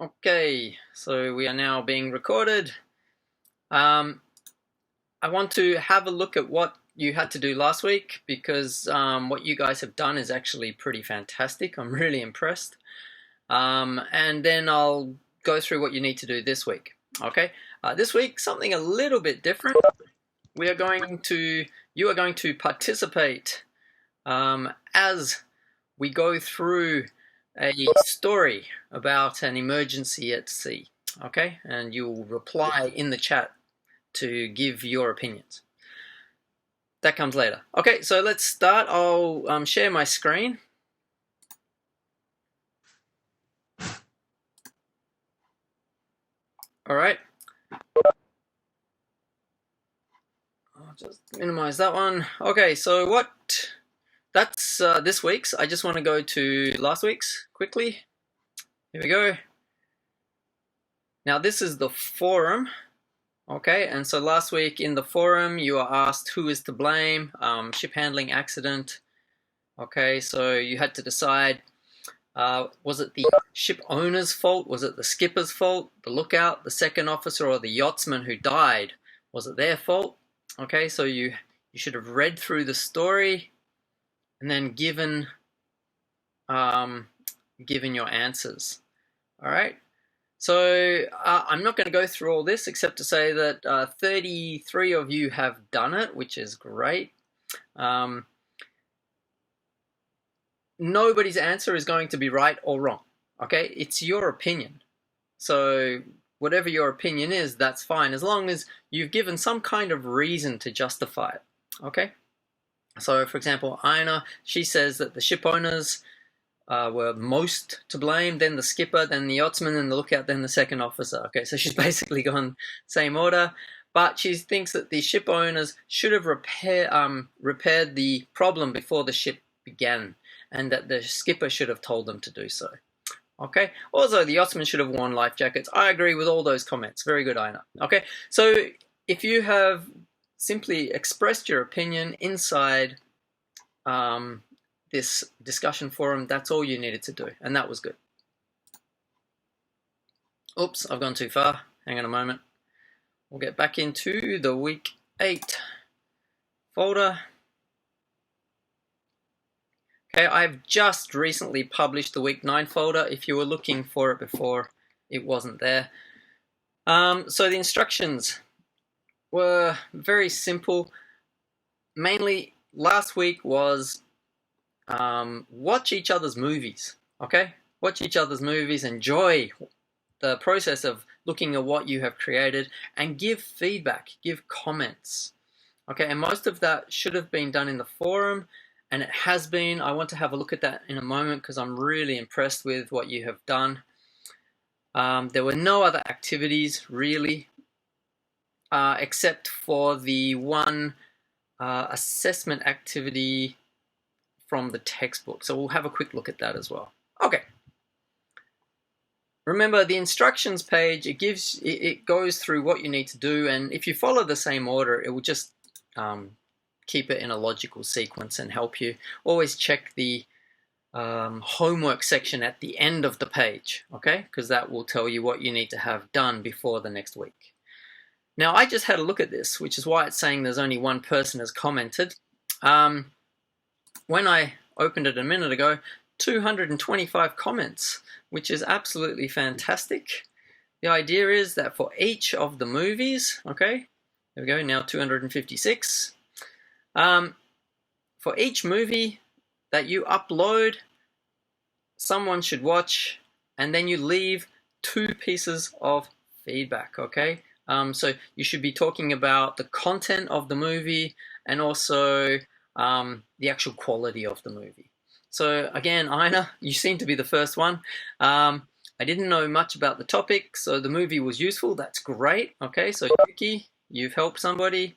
Okay, so we are now being recorded. I want to have a look at what you had to do last week because what you guys have done is actually pretty fantastic. I'm really impressed. And then I'll go through what you need to do this week. Okay, this week something a little bit different. You are going to participate as we go through a story about an emergency at sea, okay? And you'll reply in the chat to give your opinions. That comes later. Okay, so let's start. I'll share my screen. All right. I'll just minimize that one. Okay, so that's this week's. I just want to go to last week's quickly. Here we go. Now this is the forum. Okay, and so last week in the forum you were asked who is to blame, ship handling accident. Okay, so you had to decide, was it the ship owner's fault, was it the skipper's fault, the lookout, the second officer, or the yachtsman who died? Was it their fault? Okay, so you should have read through the story and then given your answers. All right. So I'm not going to go through all this except to say that 33 of you have done it, which is great. Nobody's answer is going to be right or wrong, okay? It's your opinion. So whatever your opinion is, that's fine, as long as you've given some kind of reason to justify it, okay? So for example, Aina, she says that the ship owners were most to blame, then the skipper, then the yachtsman, then the lookout, then the second officer. Okay, so she's basically gone same order, but she thinks that the ship owners should have repaired the problem before the ship began, and that the skipper should have told them to do so. Okay, also the yachtsman should have worn life jackets. I agree with all those comments. Very good, Aina. Okay, so if you have simply expressed your opinion inside this discussion forum, that's all you needed to do, and that was good. Oops, I've gone too far. Hang on a moment. We'll get back into the week 8 folder. Okay, I've just recently published the week 9 folder. If you were looking for it before, it wasn't there. So the instructions were very simple. Mainly, last week was watch each other's movies, okay? Watch each other's movies, enjoy the process of looking at what you have created, and give feedback, give comments, okay? And most of that should have been done in the forum, and it has been. I want to have a look at that in a moment because I'm really impressed with what you have done. There were no other activities, really, except for the one assessment activity from the textbook. So we'll have a quick look at that as well. Okay. Remember, the instructions page, it goes through what you need to do, and if you follow the same order, it will just keep it in a logical sequence and help you. Always check the homework section at the end of the page, okay? Because that will tell you what you need to have done before the next week. Now, I just had a look at this, which is why it's saying there's only one person has commented. When I opened it a minute ago, 225 comments, which is absolutely fantastic. The idea is that for each of the movies, okay, there we go, now 256. For each movie that you upload, someone should watch, and then you leave 2 pieces of feedback, okay? So you should be talking about the content of the movie and also the actual quality of the movie. So again, Aina, you seem to be the first one. I didn't know much about the topic, so the movie was useful. That's great. Okay, so Yuki, you've helped somebody.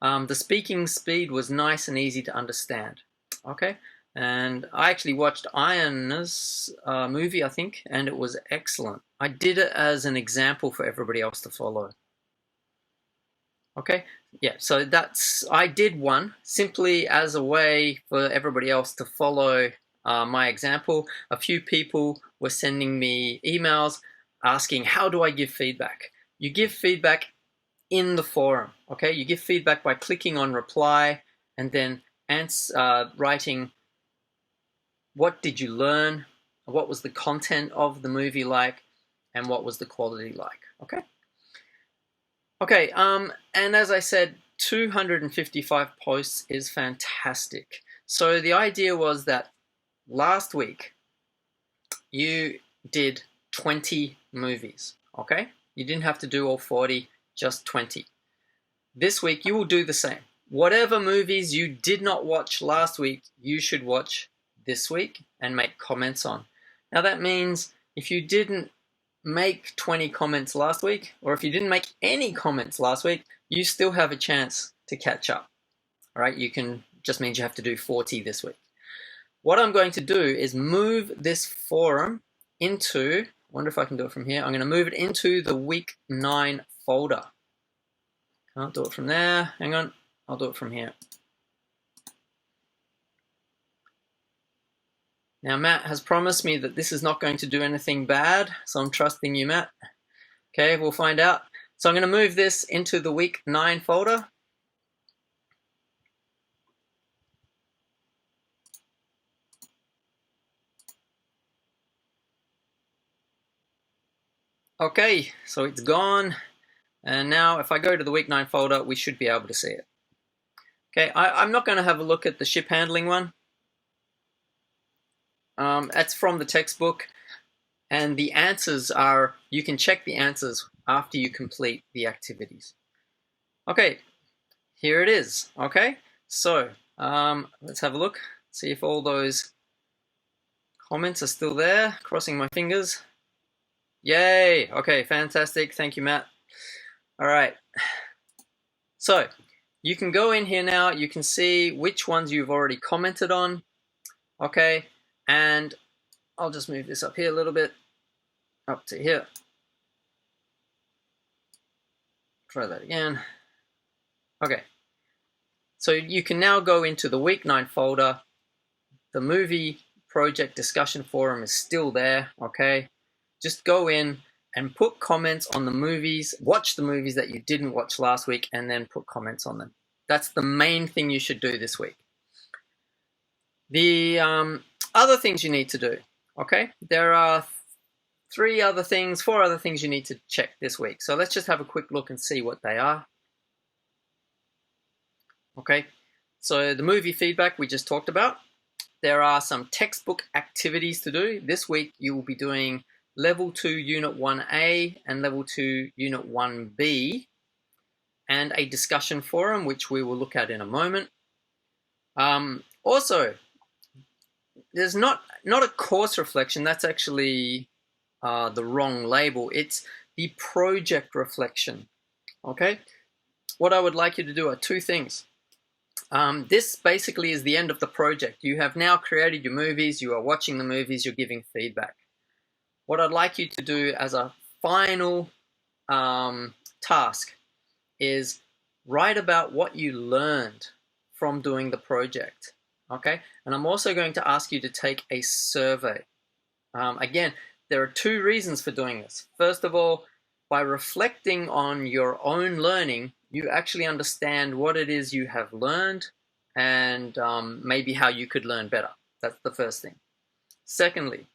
The speaking speed was nice and easy to understand. Okay, and I actually watched Aina's movie, I think, and it was excellent. I did it as an example for everybody else to follow. Okay, yeah, so I did one simply as a way for everybody else to follow my example. A few people were sending me emails asking, how do I give feedback? You give feedback in the forum, okay? You give feedback by clicking on reply and then writing, what did you learn? What was the content of the movie like? And what was the quality like, okay? Okay, and as I said, 255 posts is fantastic. So the idea was that last week you did 20 movies, okay? You didn't have to do all 40, just 20. This week you will do the same. Whatever movies you did not watch last week, you should watch this week and make comments on. Now that means if you didn't make 20 comments last week, or if you didn't make any comments last week, you still have a chance to catch up. All right, just means you have to do 40 this week. What I'm going to do is move this forum into, I wonder if I can do it from here. I'm going to move it into the week 9 folder. Can't do it from there. Hang on, I'll do it from here. Now, Matt has promised me that this is not going to do anything bad, so I'm trusting you, Matt. Okay, we'll find out. So I'm going to move this into the week 9 folder. Okay, so it's gone. And now if I go to the week 9 folder, we should be able to see it. Okay, I'm not going to have a look at the ship handling one. That's from the textbook. And the answers are, you can check the answers after you complete the activities. Okay, here it is. Okay, so let's have a look. See if all those comments are still there. Crossing my fingers. Yay! Okay, fantastic. Thank you, Matt. All right. So you can go in here now. You can see which ones you've already commented on. Okay, and I'll just move this up here a little bit, up to here. Try that again. Okay, so you can now go into the week 9 folder. The movie project discussion forum is still there, okay? Just go in and put comments on the movies, watch the movies that you didn't watch last week, and then put comments on them. That's the main thing you should do this week. The other things you need to do, okay? There are 4 other things you need to check this week. So let's just have a quick look and see what they are. Okay, so the movie feedback we just talked about. There are some textbook activities to do. This week you will be doing Level 2 Unit 1A and Level 2 Unit 1B, and a discussion forum, which we will look at in a moment. Also, there's not a course reflection. That's actually the wrong label. It's the project reflection. Okay, what I would like you to do are 2 things. This basically is the end of the project. You have now created your movies, you are watching the movies, you're giving feedback. What I'd like you to do as a final task is write about what you learned from doing the project. Okay, and I'm also going to ask you to take a survey. Again, there are 2 reasons for doing this. First of all, by reflecting on your own learning, you actually understand what it is you have learned and maybe how you could learn better. That's the first thing. Secondly,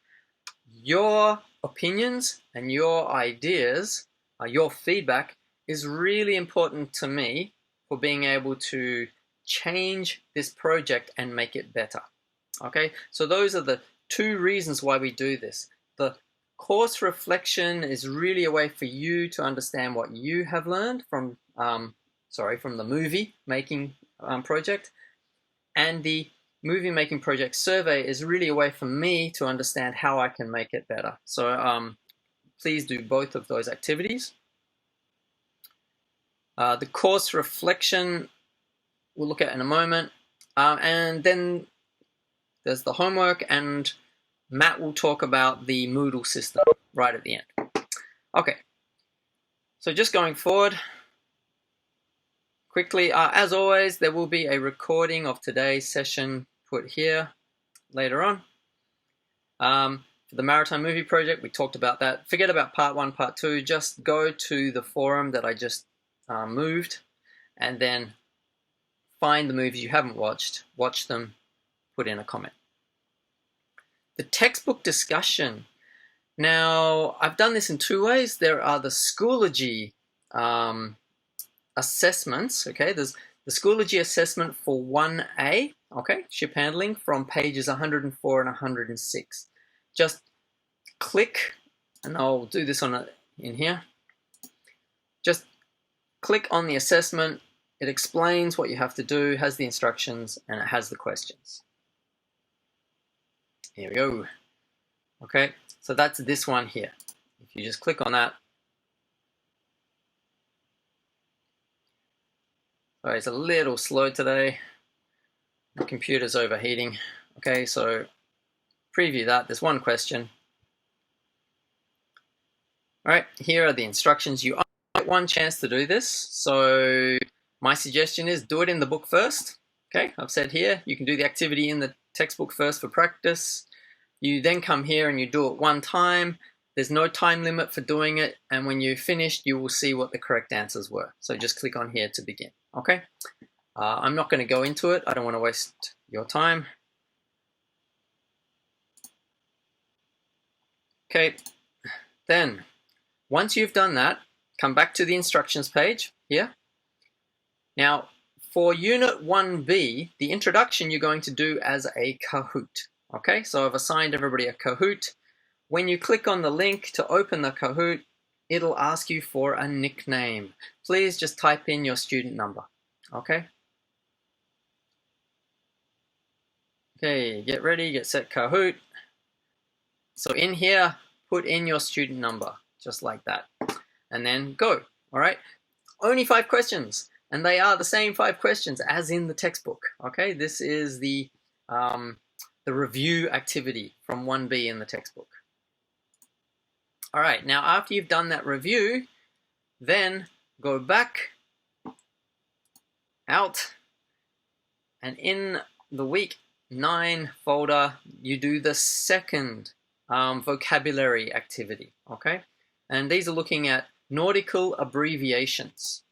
your opinions and your ideas, your feedback is really important to me for being able to change this project and make it better. Okay, so those are the 2 reasons why we do this. The course reflection is really a way for you to understand what you have learned from the movie making project, and the movie making project survey is really a way for me to understand how I can make it better. So please do both of those activities. The course reflection we'll look at in a moment, and then there's the homework, and Matt will talk about the Moodle system right at the end. Okay, so just going forward quickly, as always, there will be a recording of today's session put here later on. For the Maritime movie project, we talked about that. Forget about part 1, part 2. Just go to the forum that I just moved, and then find the movies you haven't watched, watch them, put in a comment. The textbook discussion. Now, I've done this in 2 ways. There are the Schoology assessments. Okay, there's the Schoology assessment for 1A. Okay, ship handling, from pages 104 and 106. Just click, and I'll do this in here. Just click on the assessment. It explains what you have to do, has the instructions, and it has the questions. Here we go. Okay, so that's this one here. If you just click on that. Sorry, it's a little slow today. My computer's overheating. Okay, so preview that. There's one question. All right, here are the instructions. You only get one chance to do this, so my suggestion is do it in the book first. Okay, I've said here, you can do the activity in the textbook first for practice. You then come here and you do it one time. There's no time limit for doing it, and when you're finished, you will see what the correct answers were. So just click on here to begin, okay? I'm not going to go into it. I don't want to waste your time. Okay, then, once you've done that, come back to the instructions page here. Now, for Unit 1B, the introduction you're going to do as a Kahoot. Okay, so I've assigned everybody a Kahoot. When you click on the link to open the Kahoot, it'll ask you for a nickname. Please just type in your student number, okay? Okay, get ready, get set, Kahoot. So in here, put in your student number, just like that. And then go, all right? Only 5 questions, and they are the same 5 questions as in the textbook, okay? This is the review activity from 1B in the textbook. All right, now after you've done that review, then go back out, and in the week 9 folder, you do the second vocabulary activity, okay? And these are looking at nautical abbreviations.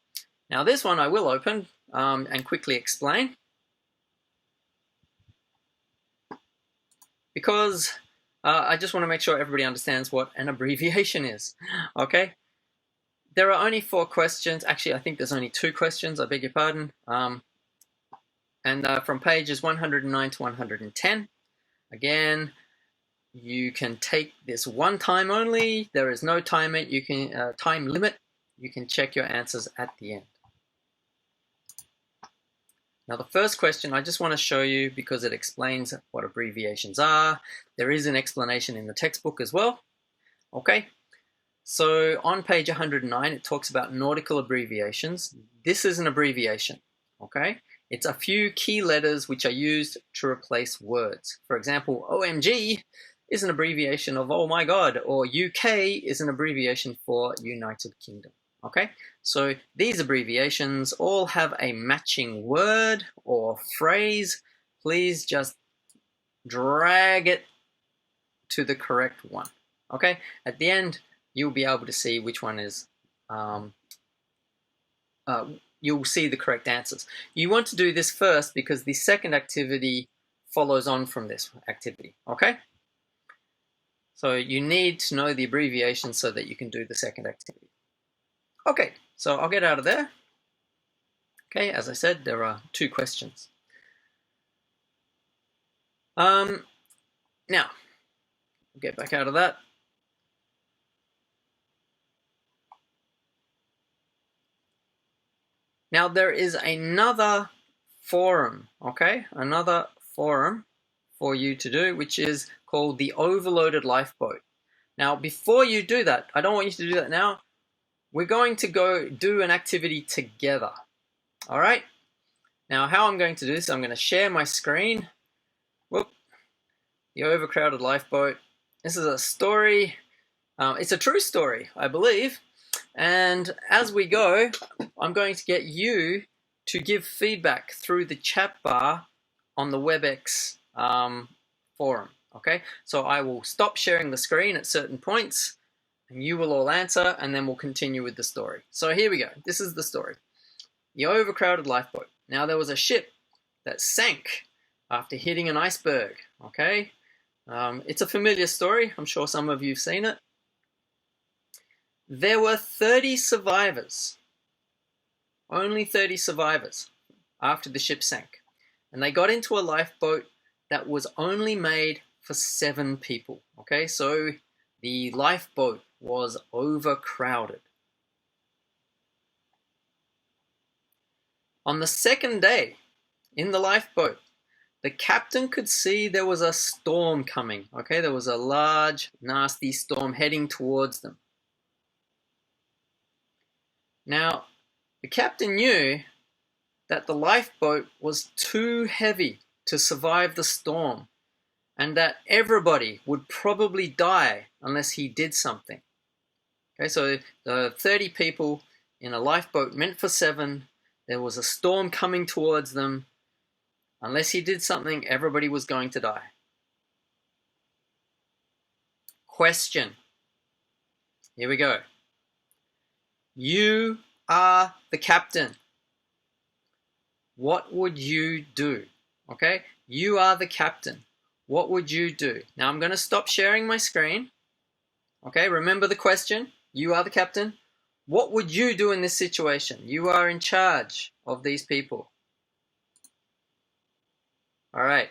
Now this one I will open and quickly explain, because I just want to make sure everybody understands what an abbreviation is, okay? There are only 4 questions. Actually, I think there's only 2 questions, I beg your pardon. And from pages 109 to 110. Again, you can take this one time only. There is no time limit. You can check your answers at the end. Now the first question I just want to show you because it explains what abbreviations are. There is an explanation in the textbook as well. Okay, so on page 109 it talks about nautical abbreviations. This is an abbreviation, okay? It's a few key letters which are used to replace words. For example, OMG is an abbreviation of oh my god, or UK is an abbreviation for United Kingdom. Okay, so these abbreviations all have a matching word or phrase. Please just drag it to the correct one. Okay, at the end, you'll be able to see which one is, you'll see the correct answers. You want to do this first because the second activity follows on from this activity, okay? So you need to know the abbreviation so that you can do the second activity. Okay, so I'll get out of there. Okay, as I said, there are 2 questions. Now, get back out of that. Now there is another forum, okay? Another forum for you to do, which is called the Overloaded Lifeboat. Now, before you do that, I don't want you to do that now. We're going to go do an activity together, all right? Now, how I'm going to do this, I'm going to share my screen. Whoop. The Overcrowded Lifeboat. This is a story. It's a true story, I believe. And as we go, I'm going to get you to give feedback through the chat bar on the WebEx forum. Okay, so I will stop sharing the screen at certain points and you will all answer, and then we'll continue with the story. So here we go. This is the story. The overcrowded lifeboat. Now there was a ship that sank after hitting an iceberg. Okay, it's a familiar story. I'm sure some of you've seen it. There were 30 survivors, only 30 survivors after the ship sank. And they got into a lifeboat that was only made for 7 people. Okay, so the lifeboat was overcrowded. On the second day in the lifeboat, the captain could see there was a storm coming. Okay, there was a large, nasty storm heading towards them. Now, the captain knew that the lifeboat was too heavy to survive the storm and that everybody would probably die unless he did something. Okay, so the 30 people in a lifeboat meant for 7. There was a storm coming towards them. Unless he did something, everybody was going to die. Question. Here we go. You are the captain. What would you do? Okay, you are the captain. What would you do? Now I'm going to stop sharing my screen. Okay, remember the question. You are the captain. What would you do in this situation? You are in charge of these people. All right.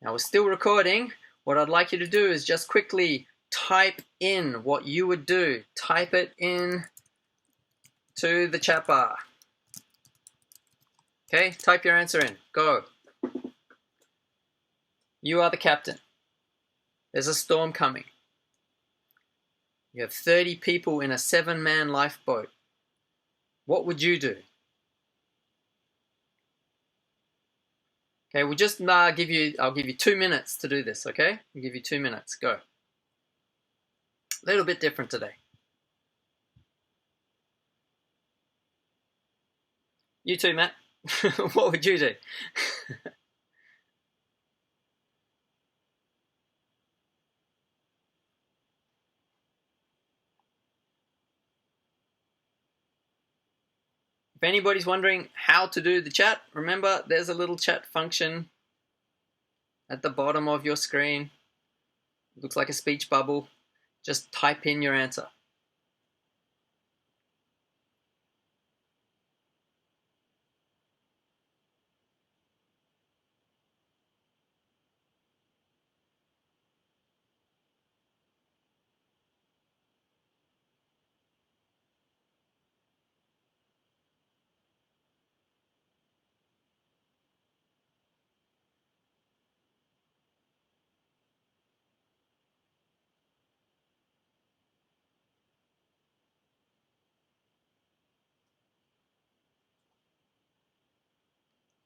Now we're still recording. What I'd like you to do is just quickly type in what you would do. Type it in to the chat bar. Okay, type your answer in. Go. You are the captain. There's a storm coming. You have 30 people in a 7-man lifeboat. What would you do? Okay, we'll just I'll give you 2 minutes to do this, okay? I'll give you 2 minutes. Go. A little bit different today. You too, Matt. What would you do? If anybody's wondering how to do the chat, remember there's a little chat function at the bottom of your screen. It looks like a speech bubble. Just type in your answer.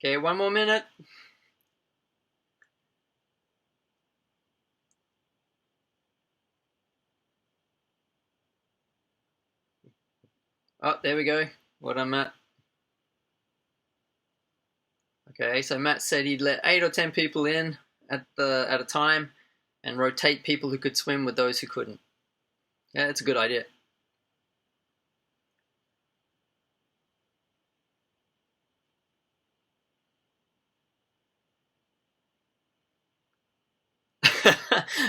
Okay, 1 more minute. Oh, there we go. Well done, Matt. Okay, so Matt said he'd let 8 or 10 people in at a time and rotate people who could swim with those who couldn't. Yeah, it's a good idea.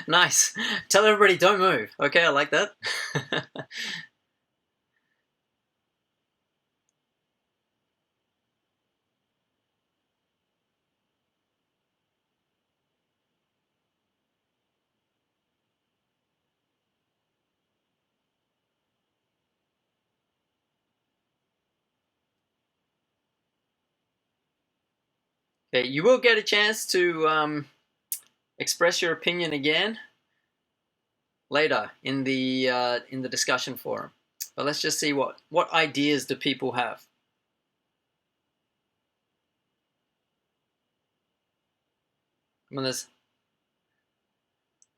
Nice. Tell everybody don't move. Okay, I like that. Okay, you will get a chance to express your opinion again later in the discussion forum. But let's just see what ideas do people have. Come on, there's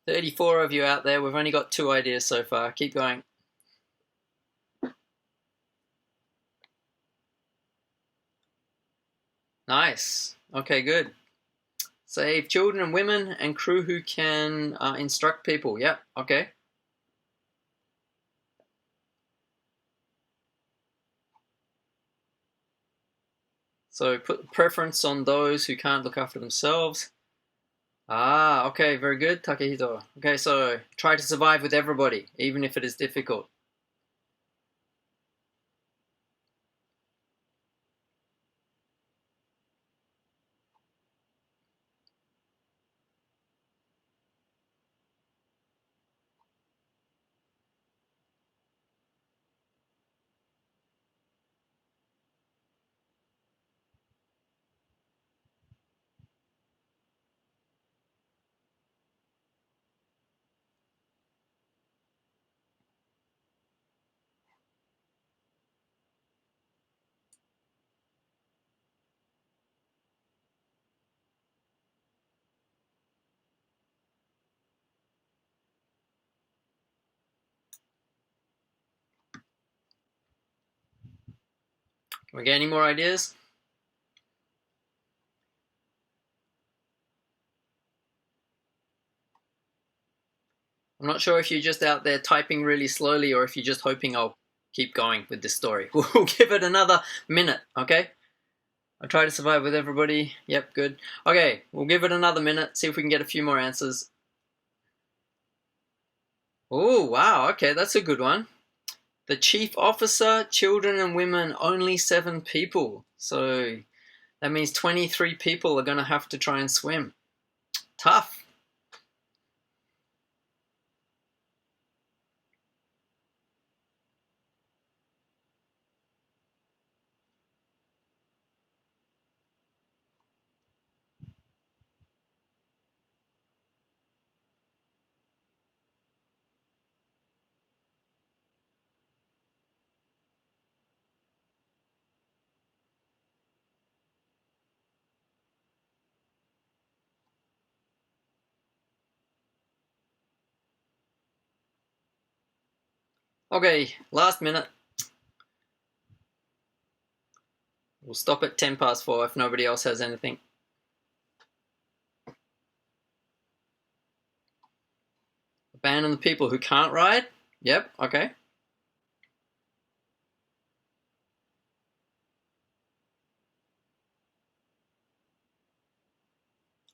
34 of you out there. We've only got 2 ideas so far. Keep going. Nice. Okay, good. Save children and women and crew who can instruct people. Yep, okay. So put preference on those who can't look after themselves. Ah, okay, very good, Takehito. Okay, so try to survive with everybody, even if it is difficult. Can we get any more ideas? I'm not sure if you're just out there typing really slowly or if you're just hoping I'll keep going with this story. We'll give it another minute, okay? I try to survive with everybody. Yep, good. Okay, we'll give it another minute, see if we can get a few more answers. Oh, wow, okay, that's a good one. The chief officer, children and women, only 7 people. So that means 23 people are going to have to try and swim. Tough. Okay, last minute. We'll stop at 10 past 4 if nobody else has anything. Abandon the people who can't ride? Yep, okay.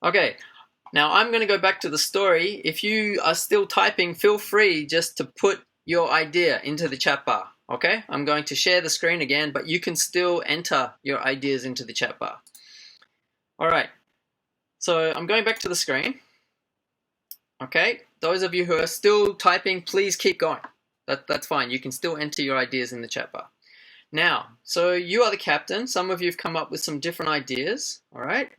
Okay, now I'm going to go back to the story. If you are still typing, feel free just to put your idea into the chat bar, okay? I'm going to share the screen again, but you can still enter your ideas into the chat bar. All right, so I'm going back to the screen. Okay, those of you who are still typing, please keep going. That's fine. You can still enter your ideas in the chat bar. Now, so you are the captain. Some of you have come up with some different ideas, all right?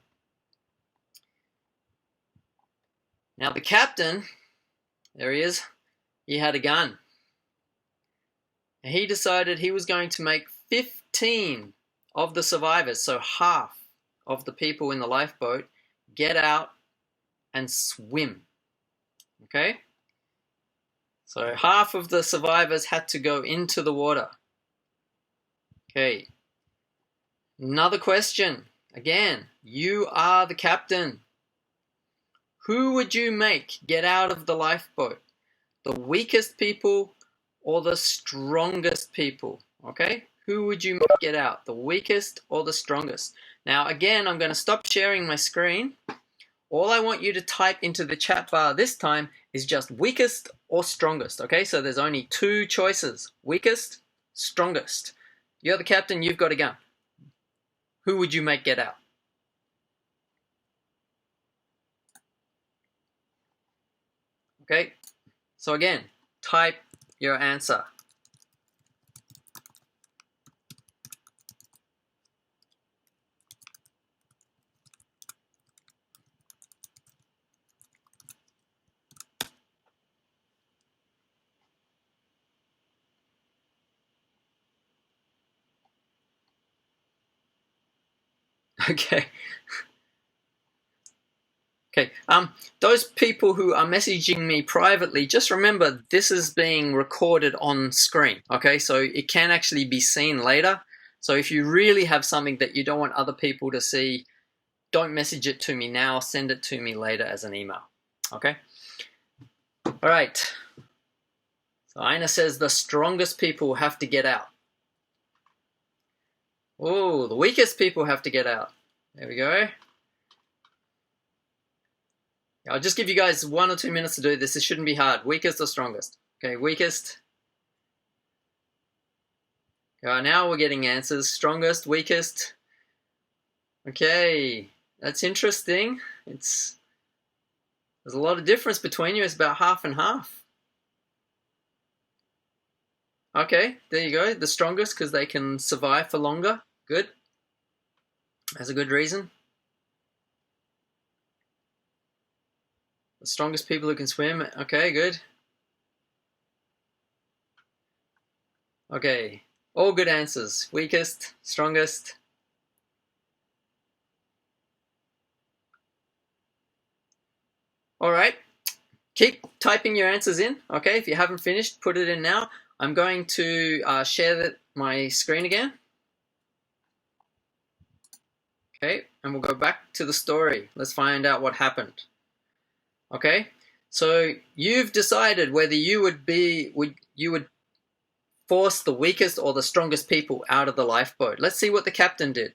Now the captain, there he is, he had a gun. He decided he was going to make 15 of the survivors, so half of the people in the lifeboat, get out and swim. Okay? So half of the survivors had to go into the water. Okay. Another question. Again, you are the captain. Who would you make get out of the lifeboat? The weakest people or the strongest people? Okay? Who would you make get out? The weakest or the strongest? Now, again, I'm going to stop sharing my screen. All I want you to type into the chat bar this time is just weakest or strongest. Okay? So there's only 2 choices. Weakest, strongest. You're the captain, you've got a gun. Who would you make get out? Okay, so again, type your answer. Okay. Okay, those people who are messaging me privately, just remember this is being recorded on screen, okay? So it can actually be seen later. So if you really have something that you don't want other people to see, don't message it to me now. Send it to me later as an email. Okay? All right. So Aina says the strongest people have to get out. Oh, the weakest people have to get out. There we go. I'll just give you guys 1 or 2 minutes to do this. This shouldn't be hard. Weakest or strongest? Okay, weakest. Now we're getting answers. Strongest, weakest. Okay, that's interesting. There's a lot of difference between you. It's about half and half. Okay, there you go. The strongest because they can survive for longer. Good. That's a good reason. The strongest people who can swim. Okay, good. Okay, all good answers. Weakest, strongest. All right, keep typing your answers in. Okay, if you haven't finished, put it in now. I'm going to share my screen again. Okay, and we'll go back to the story. Let's find out what happened. Okay, so you've decided whether you would force the weakest or the strongest people out of the lifeboat. Let's see what the captain did.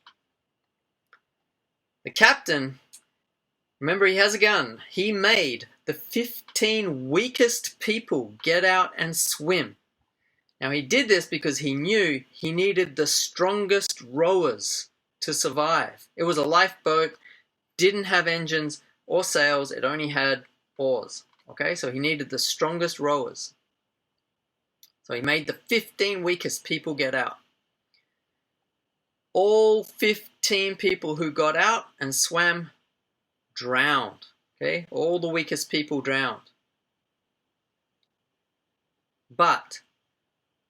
The captain, remember, he has a gun. He made the 15 weakest people get out and swim. Now he did this because he knew he needed the strongest rowers to survive. It was a lifeboat, didn't have engines or sails, it only had oars. Okay, so he needed the strongest rowers. So he made the 15 weakest people get out. All 15 people who got out and swam drowned. Okay, all the weakest people drowned. But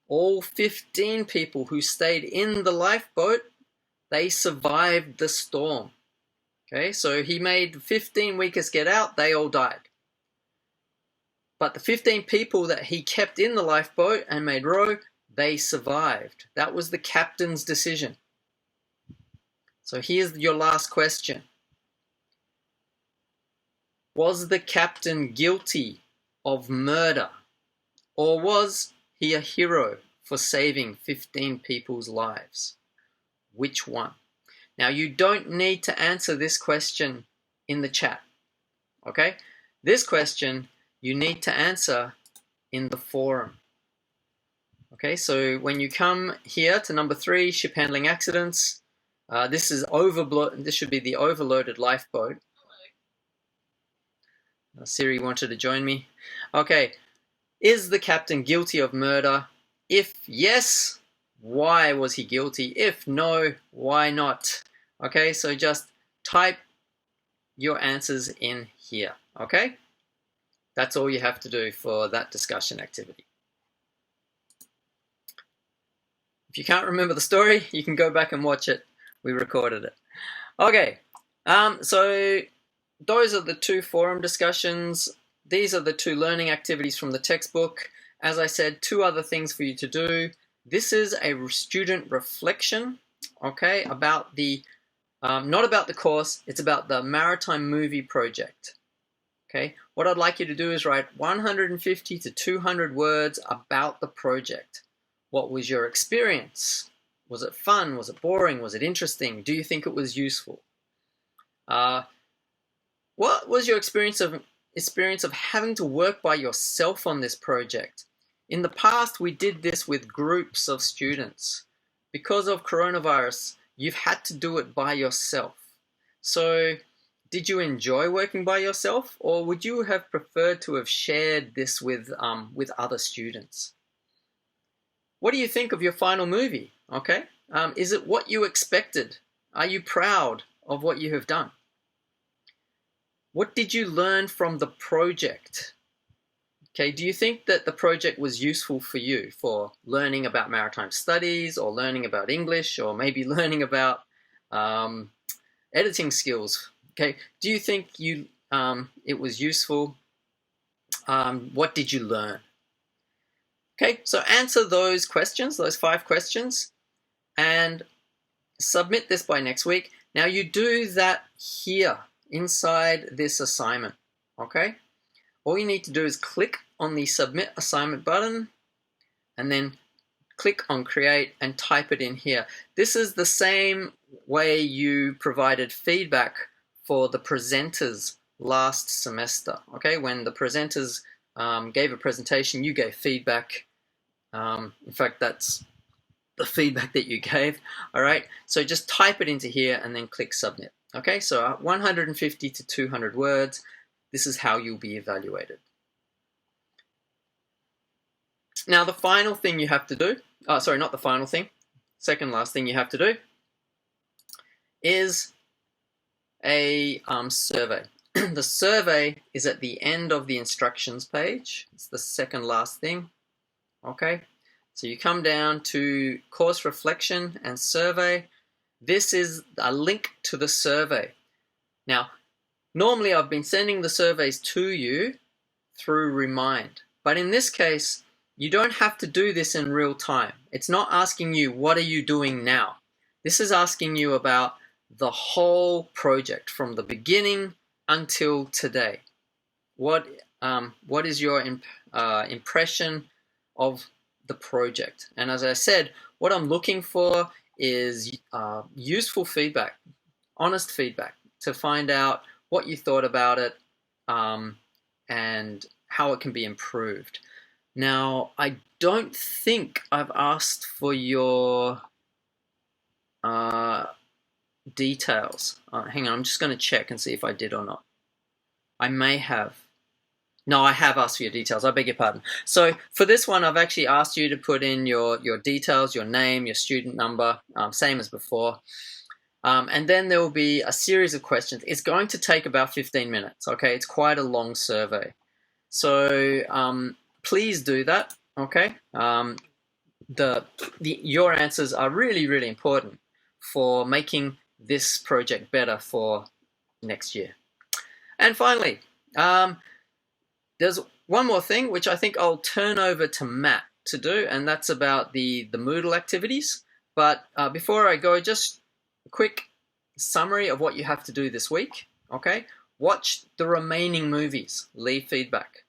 all 15 people who stayed in the lifeboat, they survived the storm. Okay, so he made 15 weakest get out, they all died. But the 15 people that he kept in the lifeboat and made row, they survived. That was the captain's decision. So here's your last question. Was the captain guilty of murder? Or was he a hero for saving 15 people's lives? Which one? Now, you don't need to answer this question in the chat. Okay? This question you need to answer in the forum. Okay, so when you come here to number 3, ship handling accidents, this should be the overloaded lifeboat. Siri wanted to join me. Okay, is the captain guilty of murder? If yes, why was he guilty? If no, why not? Okay, so just type your answers in here. Okay? That's all you have to do for that discussion activity. If you can't remember the story, you can go back and watch it. We recorded it. Okay, so those are the 2 forum discussions. These are the 2 learning activities from the textbook. As I said, 2 other things for you to do. This is a student reflection, okay, about the, not about the course, it's about the Maritime movie project. Okay, what I'd like you to do is write 150 to 200 words about the project. What was your experience? Was it fun? Was it boring? Was it interesting? Do you think it was useful? What was your experience of having to work by yourself on this project? In the past, we did this with groups of students. Because of coronavirus, you've had to do it by yourself. So, did you enjoy working by yourself, or would you have preferred to have shared this with other students? What do you think of your final movie? Okay, is it what you expected? Are you proud of what you have done? What did you learn from the project? Okay, do you think that the project was useful for you for learning about maritime studies, or learning about English, or maybe learning about editing skills? Okay, do you think it was useful? What did you learn? Okay, so answer those questions, those 5 questions, and submit this by next week. Now you do that here inside this assignment, okay? All you need to do is click on the Submit Assignment button and then click on Create and type it in here. This is the same way you provided feedback for the presenters last semester, okay? When the presenters gave a presentation, you gave feedback. In fact, that's the feedback that you gave, all right? So just type it into here and then click Submit, okay? So 150 to 200 words, this is how you'll be evaluated. Now the final thing you have to do, sorry, not the final thing, second last thing you have to do is a survey. The survey is at the end of the instructions page. It's the second last thing, okay? So you come down to course reflection and survey. This is a link to the survey. Now, normally I've been sending the surveys to you through Remind, but in this case, you don't have to do this in real time. It's not asking you, what are you doing now? This is asking you about the whole project from the beginning until today. What is your impression of the project? And as I said, what I'm looking for is useful feedback, honest feedback, to find out what you thought about it and how it can be improved. Now, I don't think I've asked for your details. Hang on, I'm just going to check and see if I did or not. I may have. No, I have asked for your details. I beg your pardon. So for this one, I've actually asked you to put in your details, your name, your student number, same as before. And then there will be a series of questions. It's going to take about 15 minutes, okay? It's quite a long survey. So please do that, okay? Your answers are really, really important for making this project better for next year. And finally, there's one more thing which I think I'll turn over to Matt to do, and that's about the Moodle activities. But before I go, just a quick summary of what you have to do this week, okay? Watch the remaining movies, leave feedback.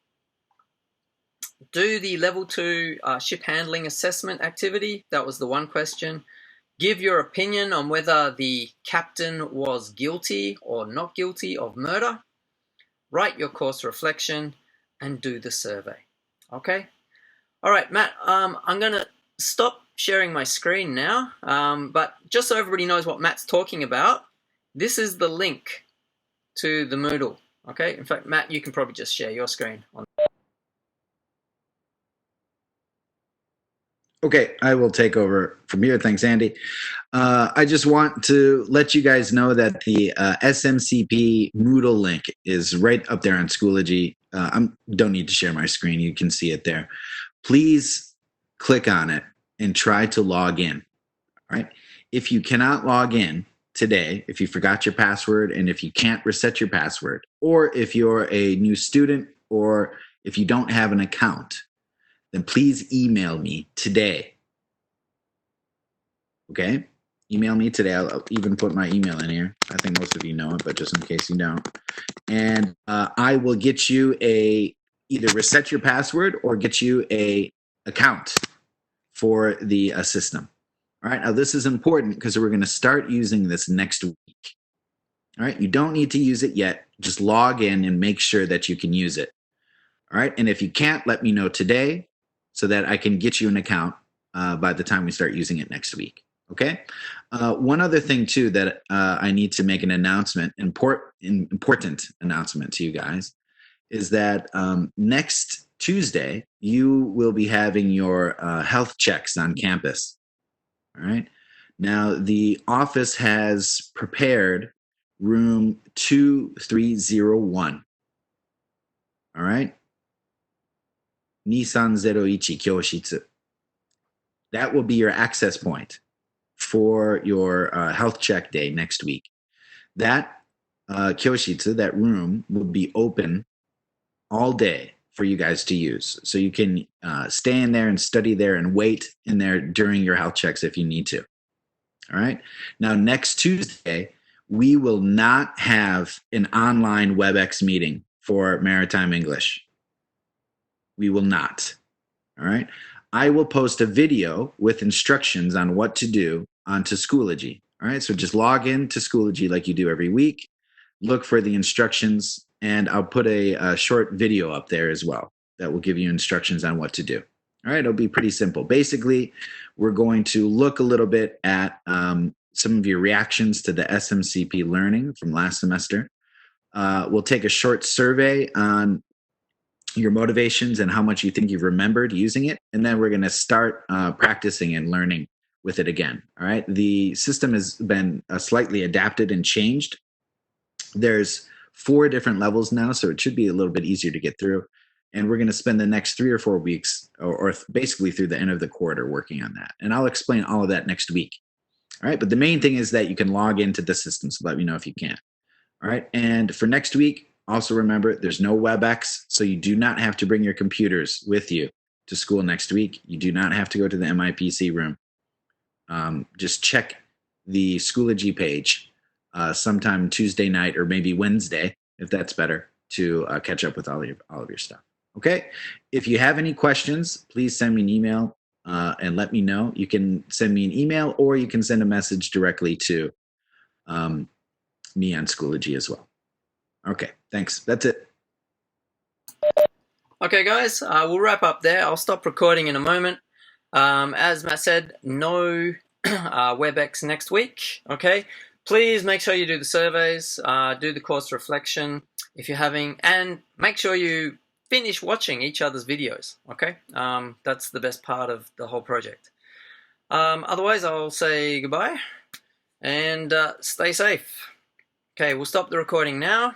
Do the level 2 ship handling assessment activity. That was the one question. Give your opinion on whether the captain was guilty or not guilty of murder. Write your course reflection and do the survey. Okay? All right, Matt, I'm going to stop sharing my screen now, but just so everybody knows what Matt's talking about, this is the link to the Moodle. Okay? In fact, Matt, you can probably just share your screen. Okay, I will take over from here. Thanks, Andy. I just want to let you guys know that the SMCP Moodle link is right up there on Schoology. I don't need to share my screen. You can see it there. Please click on it and try to log in. All right. If you cannot log in today, if you forgot your password and if you can't reset your password, or if you're a new student or if you don't have an account, then please email me today. Okay? Email me today. I'll even put my email in here. I think most of you know it, but just in case you don't. And I will get you either reset your password or get you a account for the system. All right? Now, this is important because we're going to start using this next week. All right? You don't need to use it yet. Just log in and make sure that you can use it. All right? And if you can't, let me know today, so that I can get you an account by the time we start using it next week, okay? One other thing, too, that I need to make an announcement, important announcement to you guys, is that next Tuesday, you will be having your health checks on campus, all right? Now, the office has prepared room 2301, all right? 2301教室. That will be your access point for your health check day next week. That 教室, that room, will be open all day for you guys to use. So you can stay in there and study there and wait in there during your health checks if you need to. All right. Now, next Tuesday, we will not have an online WebEx meeting for Maritime English. We will not. All right. I will post a video with instructions on what to do onto Schoology. All right. So just log in to Schoology like you do every week, look for the instructions, and I'll put a short video up there as well that will give you instructions on what to do. All right. It'll be pretty simple. Basically, we're going to look a little bit at some of your reactions to the SMCP learning from last semester. We'll take a short survey on your motivations and how much you think you've remembered using it. And then we're going to start practicing and learning with it again. All right. The system has been slightly adapted and changed. There's 4 different levels now, so it should be a little bit easier to get through. And we're going to spend the next 3 or 4 weeks, or basically through the end of the quarter, working on that. And I'll explain all of that next week. All right. But the main thing is that you can log into the system. So let me know if you can. All right. And for next week, also remember, there's no WebEx, so you do not have to bring your computers with you to school next week. You do not have to go to the MIPC room. Just check the Schoology page sometime Tuesday night or maybe Wednesday, if that's better, to catch up with all of your stuff. Okay? If you have any questions, please send me an email and let me know. You can send me an email or you can send a message directly to me on Schoology as well. Okay, thanks. That's it. Okay, guys, we'll wrap up there. I'll stop recording in a moment. As Matt said, no WebEx next week. Okay, please make sure you do the surveys, do the course reflection if you're having, and make sure you finish watching each other's videos. Okay, that's the best part of the whole project. Otherwise, I'll say goodbye and stay safe. Okay, we'll stop the recording now.